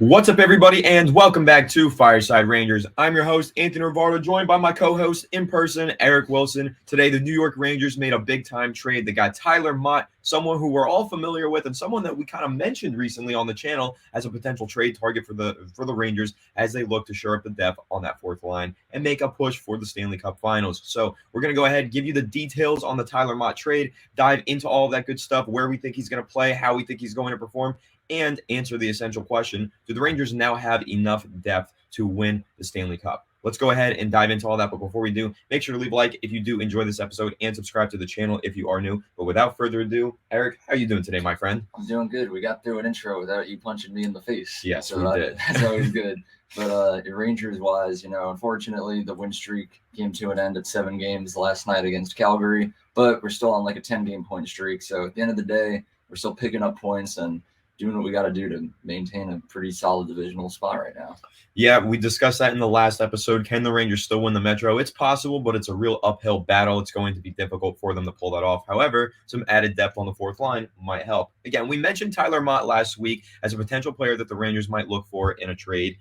What's up, everybody, and welcome back to Fireside Rangers. I'm your host, Anthony Rivardo, joined by my co-host in person, Eric Wilson. Today, the New York Rangers made a big-time trade. They got Tyler Motte, someone who we're all familiar with and someone that we kind of mentioned recently on the channel as a potential trade target for the Rangers as they look to shore up the depth on that fourth line and make a push for the Stanley Cup Finals. So we're going to go ahead and give you the details on the Tyler Motte trade, dive into all of that good stuff, where we think he's going to play, how we think he's going to perform, and answer the essential question: do the Rangers now have enough depth to win the Stanley Cup? Let's go ahead and dive into all that. But before we do, make sure to leave a like if you do enjoy this episode and subscribe to the channel if you are new. But without further ado, Eric, how are you doing today, my friend? I'm doing good. We got through an intro without you punching me in the face. Yes, so we did. That's always good. But Rangers-wise, unfortunately, the win streak came to an end at 7 games last night against Calgary. But we're still on like a 10-game point streak. So at the end of the day, we're still picking up points and doing what we got to do to maintain a pretty solid divisional spot right now. Yeah, we discussed that in the last episode. Can the Rangers still win the Metro? It's possible, but it's a real uphill battle. It's going to be difficult for them to pull that off. However, some added depth on the fourth line might help. Again, we mentioned Tyler Motte last week as a potential player that the Rangers might look for in a trade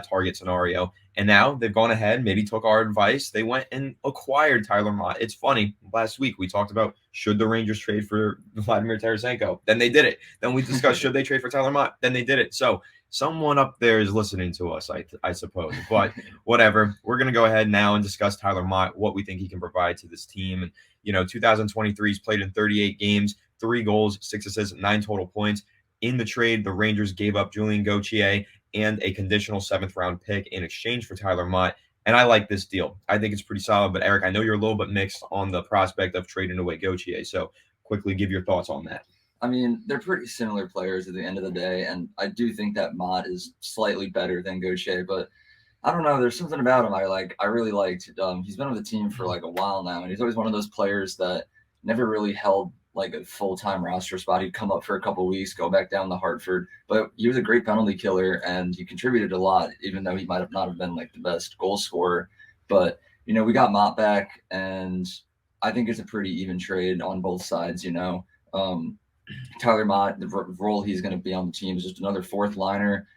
target scenario. And now they've gone ahead, maybe took our advice. They went and acquired Tyler Motte. It's funny. Last week we talked about should the Rangers trade for Vladimir Tarasenko. Then they did it. Then we discussed should they trade for Tyler Motte. Then they did it. So someone up there is listening to us, I suppose. But whatever. We're going to go ahead now and discuss Tyler Motte, what we think he can provide to this team. And, 2023, he's played in 38 games, 3 goals, 6 assists, 9 total points. In the trade, the Rangers gave up Julien Gauthier and a conditional 7th-round pick in exchange for Tyler Motte. And I like this deal. I think it's pretty solid. But, Eric, I know you're a little bit mixed on the prospect of trading away Gauthier. So quickly give your thoughts on that. I mean, they're pretty similar players at the end of the day, and I do think that Motte is slightly better than Gauthier, but I don't know. There's something about him I really liked. He's been with the team for like a while now, and he's always one of those players that never really held like a full-time roster spot. He'd come up for a couple weeks, go back down to Hartford, but he was a great penalty killer, and he contributed a lot, even though he might have not have been like the best goal scorer. But, we got Motte back, and I think it's a pretty even trade on both sides, Tyler Motte, the role he's going to be on the team is just another fourth liner.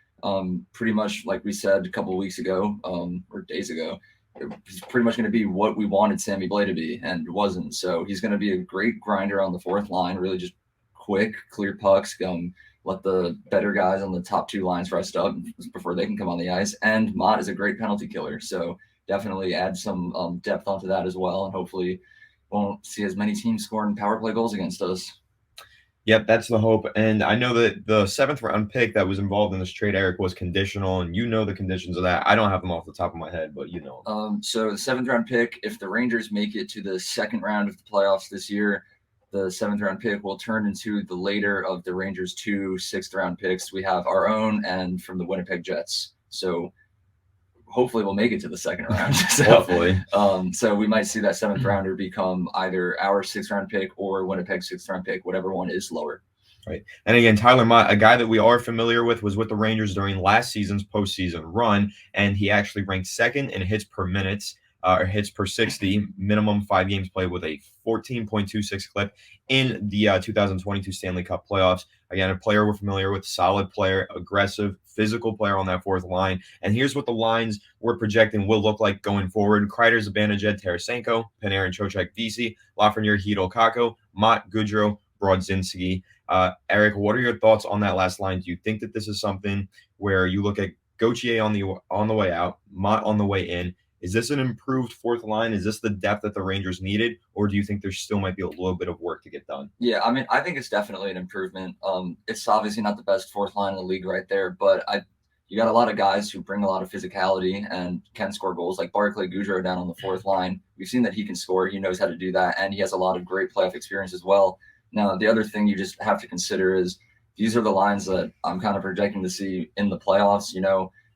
Pretty much like we said a couple of weeks ago, or days ago, he's pretty much going to be what we wanted Sammy Blais to be, and wasn't. So he's going to be a great grinder on the fourth line, really just quick, clear pucks, let the better guys on the top 2 lines rest up before they can come on the ice. And Motte is a great penalty killer, so definitely add some depth onto that as well, and hopefully won't see as many teams scoring power play goals against us. Yep, that's the hope. And I know that the 7th-round pick that was involved in this trade, Eric, was conditional, and the conditions of that. I don't have them off the top of my head, but So the 7th-round pick, if the Rangers make it to the 2nd round of the playoffs this year, the 7th-round pick will turn into the later of the Rangers' 2 6th-round picks. We have our own and from the Winnipeg Jets. So hopefully we'll make it to the 2nd round. Hopefully. So we might see that 7th rounder become either our 6th-round pick or Winnipeg's 6th-round pick, whatever one is lower. Right. And again, Tyler Motte, a guy that we are familiar with, was with the Rangers during last season's postseason run, and he actually ranked 2nd in hits per minutes, or hits per 60, minimum 5 games played, with a 14.26 clip in the 2022 Stanley Cup playoffs. Again, a player we're familiar with, solid player, aggressive, physical player on that fourth line. And here's what the lines we're projecting will look like going forward: Kreider, Zibanejad, Tarasenko, Panarin, Trocheck, Vesey, Lafreniere, Hito, Kakko, Motte, Goudreau, Brodzinski. Eric, what are your thoughts on that last line? Do you think that this is something where you look at Gauthier on the way out, Motte on the way in? Is this an improved fourth line? Is this the depth that the Rangers needed? Or do you think there still might be a little bit of work to get done? Yeah, I mean, I think it's definitely an improvement. It's obviously not the best fourth line in the league right there, but you got a lot of guys who bring a lot of physicality and can score goals, like Barclay Goudreau down on the fourth line. We've seen that he can score. He knows how to do that, and he has a lot of great playoff experience as well. Now, the other thing you just have to consider is these are the lines that I'm kind of projecting to see in the playoffs.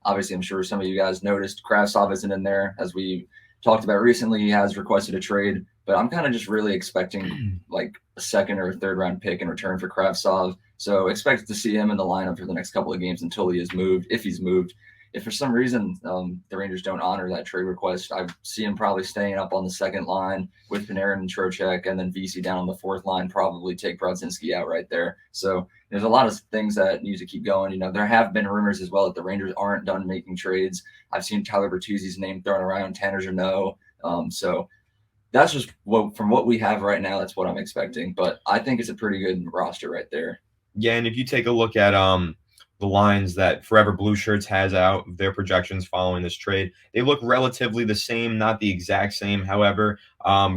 Obviously, I'm sure some of you guys noticed Kravtsov isn't in there. As we talked about recently, he has requested a trade, but I'm kind of just really expecting like a 2nd or 3rd round pick in return for Kravtsov. So expect to see him in the lineup for the next couple of games until he is moved, if he's moved. if for some reason the Rangers don't honor that trade request, I see him probably staying up on the second line with Panarin and Trocheck, and then VC down on the fourth line, probably take Brodzinski out right there. So there's a lot of things that need to keep going. There have been rumors as well that the Rangers aren't done making trades. I've seen Tyler Bertuzzi's name thrown around, Tanner Jeannot. So that's just from what we have right now. That's what I'm expecting. But I think it's a pretty good roster right there. Yeah, and if you take a look at the lines that Forever Blue Shirts has out, their projections following this trade, they look relatively the same, not the exact same. However,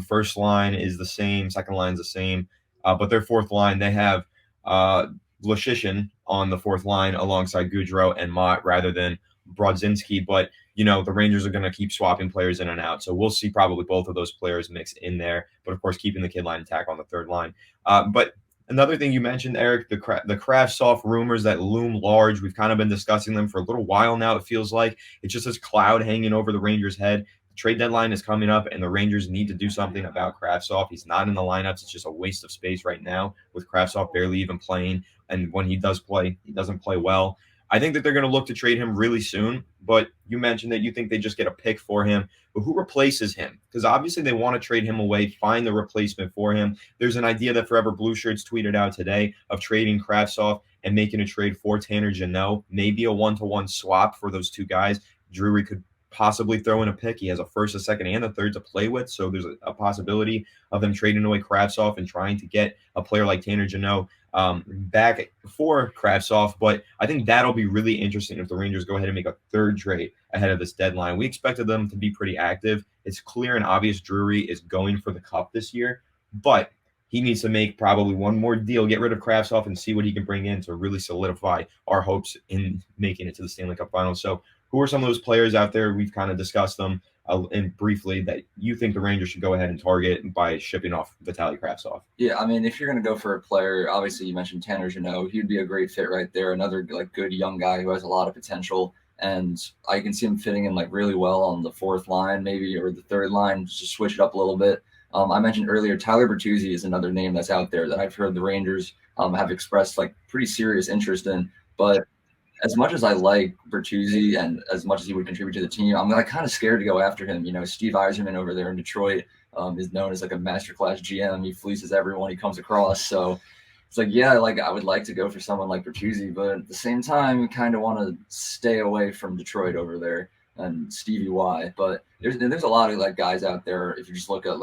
first line is the same, second line is the same, but their fourth line, they have Lashishin on the fourth line alongside Goudreau and Motte rather than Brodzinski. But the Rangers are going to keep swapping players in and out, so we'll see probably both of those players mixed in there. But of course, keeping the kid line intact on the third line. But another thing you mentioned, Eric, the Kravtsov rumors that loom large. We've kind of been discussing them for a little while now. It feels like it's just this cloud hanging over the Rangers' head. The trade deadline is coming up, and the Rangers need to do something about Kravtsov. He's not in the lineups. It's just a waste of space right now with Kravtsov barely even playing. And when he does play, he doesn't play well. I think that they're going to look to trade him really soon, but you mentioned that you think they just get a pick for him. But who replaces him? Because obviously they want to trade him away, find the replacement for him. There's an idea that Forever Blue Shirts tweeted out today of trading Kravtsov and making a trade for Tanner Jeannot, maybe a one-to-one swap for those two guys. Drury could possibly throw in a pick. He has a first, a second, and a third to play with, so there's a possibility of them trading away Kravtsov and trying to get a player like Tanner Jeannot back for Kravtsov. But I think that'll be really interesting if the Rangers go ahead and make a third trade ahead of this deadline. We expected them to be pretty active. It's clear and obvious Drury is going for the cup this year, but he needs to make probably one more deal, get rid of Kravtsov, and see what he can bring in to really solidify our hopes in making it to the Stanley Cup Finals. So who are some of those players out there? We've kind of discussed them and briefly that you think the Rangers should go ahead and target by shipping off Vitaly Kravtsov. Yeah, I mean, if you're going to go for a player, obviously you mentioned Tanner Jeannot. He'd be a great fit right there. Another good young guy who has a lot of potential, and I can see him fitting in really well on the fourth line, maybe, or the third line, just to switch it up a little bit. I mentioned earlier Tyler Bertuzzi is another name that's out there that I've heard the Rangers have expressed pretty serious interest in, but as much as I like Bertuzzi and as much as he would contribute to the team, I'm kind of scared to go after him. Steve Yzerman over there in Detroit is known as a masterclass GM. He fleeces everyone he comes across. So it's I would like to go for someone like Bertuzzi, but at the same time, we kind of want to stay away from Detroit over there and Stevie Y. But there's a lot of guys out there, if you just look at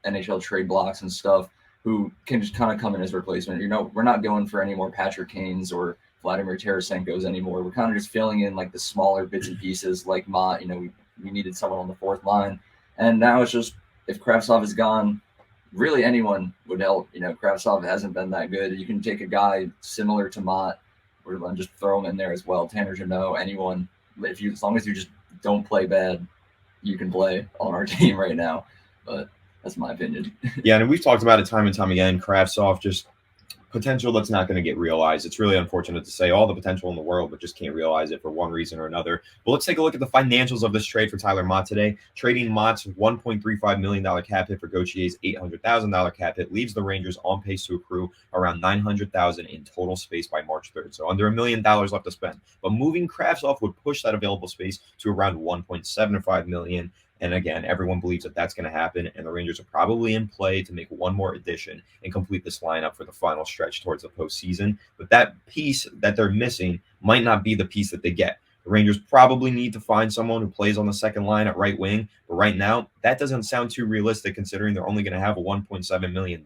NHL trade blocks and stuff, who can just kind of come in as replacement. We're not going for any more Patrick Kanes or Vladimir Tarasenko's anymore. We're kind of just filling in the smaller bits and pieces like Motte. We needed someone on the fourth line. And now it's just, if Kravtsov is gone, really anyone would help. Kravtsov hasn't been that good. You can take a guy similar to Motte and just throw him in there as well. Tanner Jeannot, anyone. As long as you just don't play bad, you can play on our team right now. But that's my opinion. Yeah, and we've talked about it time and time again. Kravtsov just potential that's not going to get realized. It's really unfortunate to say all the potential in the world, but just can't realize it for one reason or another. But let's take a look at the financials of this trade for Tyler Motte today. Trading Motte's $1.35 million cap hit for Gautier's $800,000 cap hit leaves the Rangers on pace to accrue around $900,000 in total space by March 3rd. So under $1 million left to spend. But moving Kravtsov would push that available space to around $1.75 million. And again, everyone believes that that's going to happen, and the Rangers are probably in play to make one more addition and complete this lineup for the final stretch towards the postseason. But that piece that they're missing might not be the piece that they get. The Rangers probably need to find someone who plays on the second line at right wing, but right now, that doesn't sound too realistic considering they're only going to have $1.7 million.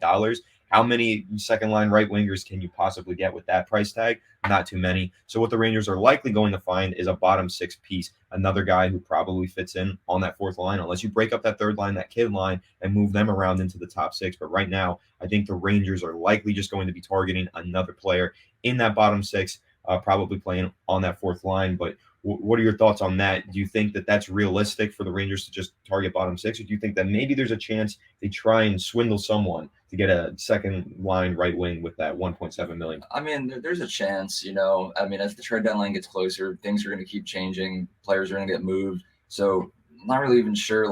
How many second line right wingers can you possibly get with that price tag? Not too many. So what the Rangers are likely going to find is a bottom six piece, another guy who probably fits in on that fourth line, unless you break up that third line, that kid line, and move them around into the top six. But right now, I think the Rangers are likely just going to be targeting another player in that bottom six, probably playing on that fourth line. But what are your thoughts on that? Do you think that that's realistic for the Rangers to just target bottom six, or do you think that maybe there's a chance they try and swindle someone to get a second line right wing with that $1.7 million? I mean, there's a chance, I mean, as the trade deadline gets closer, things are going to keep changing. Players are going to get moved. So I'm not really even sure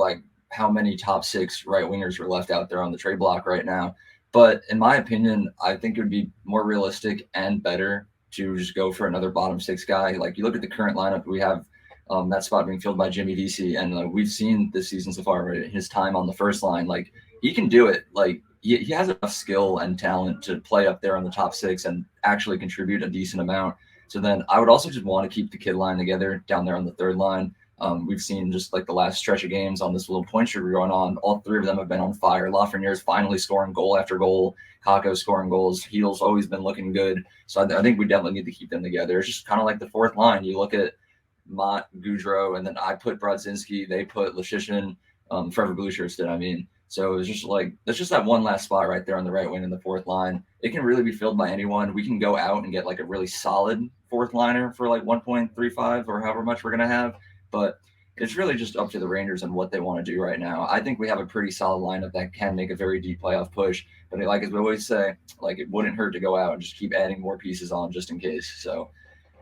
how many top six right wingers are left out there on the trade block right now. But in my opinion, I think it would be more realistic and better to just go for another bottom six guy. You look at the current lineup, we have that spot being filled by Jimmy VC. And we've seen this season so far, right, his time on the first line, like he can do it. Like he has enough skill and talent to play up there on the top six and actually contribute a decent amount. So then I would also just want to keep the kid line together down there on the third line. We've seen just like the last stretch of games on this little point streak we're going on. All three of them have been on fire. Lafreniere's finally scoring goal after goal. Kako scoring goals. Heel's always been looking good. So I think we definitely need to keep them together. It's just kind of like the fourth line. You look at Motte, Goudreau, and then I put Brodzinski. They put Leschyshyn, Trevor Bluchers did. I mean, so it's just like that's just that one last spot right there on the right wing in the fourth line. It can really be filled by anyone. We can go out and get like a really solid fourth liner for like 1.35 or however much we're gonna have, but it's really just up to the Rangers and what they want to do right now. I think we have a pretty solid lineup that can make a very deep playoff push. But like as we always say, like it wouldn't hurt to go out and just keep adding more pieces on just in case. So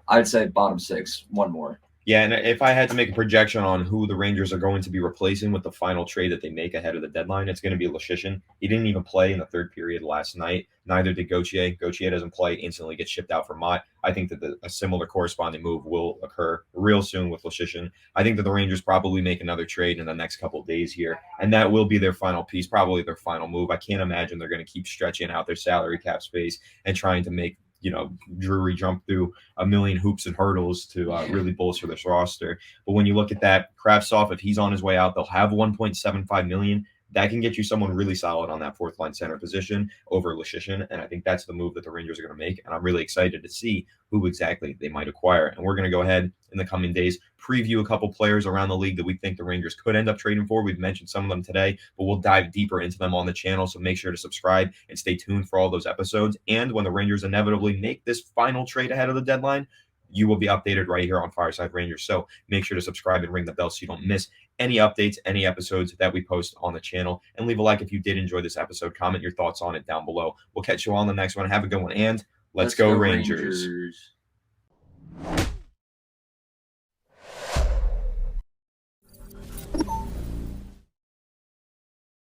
I'd say bottom six, one more. Yeah, and if I had to make a projection on who the Rangers are going to be replacing with the final trade that they make ahead of the deadline, it's going to be Leschyshyn. He didn't even play in the third period last night. Neither did Gauthier. Gauthier doesn't play, instantly gets shipped out for Motte. I think that a similar corresponding move will occur real soon with Leschyshyn. I think that the Rangers probably make another trade in the next couple of days here, and that will be their final piece, probably their final move. I can't imagine they're going to keep stretching out their salary cap space and trying to make Drury jump through a million hoops and hurdles to really bolster this roster. But when you look at that, Kravtsov, if he's on his way out, they'll have 1.75 million. That can get you someone really solid on that fourth line center position over Leschyshyn. And I think that's the move that the Rangers are going to make. And I'm really excited to see who exactly they might acquire. And we're going to go ahead in the coming days, preview a couple players around the league that we think the Rangers could end up trading for. We've mentioned some of them today, but we'll dive deeper into them on the channel. So make sure to subscribe and stay tuned for all those episodes. And when the Rangers inevitably make this final trade ahead of the deadline, you will be updated right here on Fireside Rangers. So make sure to subscribe and ring the bell so you don't miss any updates, any episodes that we post on the channel. And leave a like if you did enjoy this episode. Comment your thoughts on it down below. We'll catch you on the next one. Have a good one. And let's go Rangers.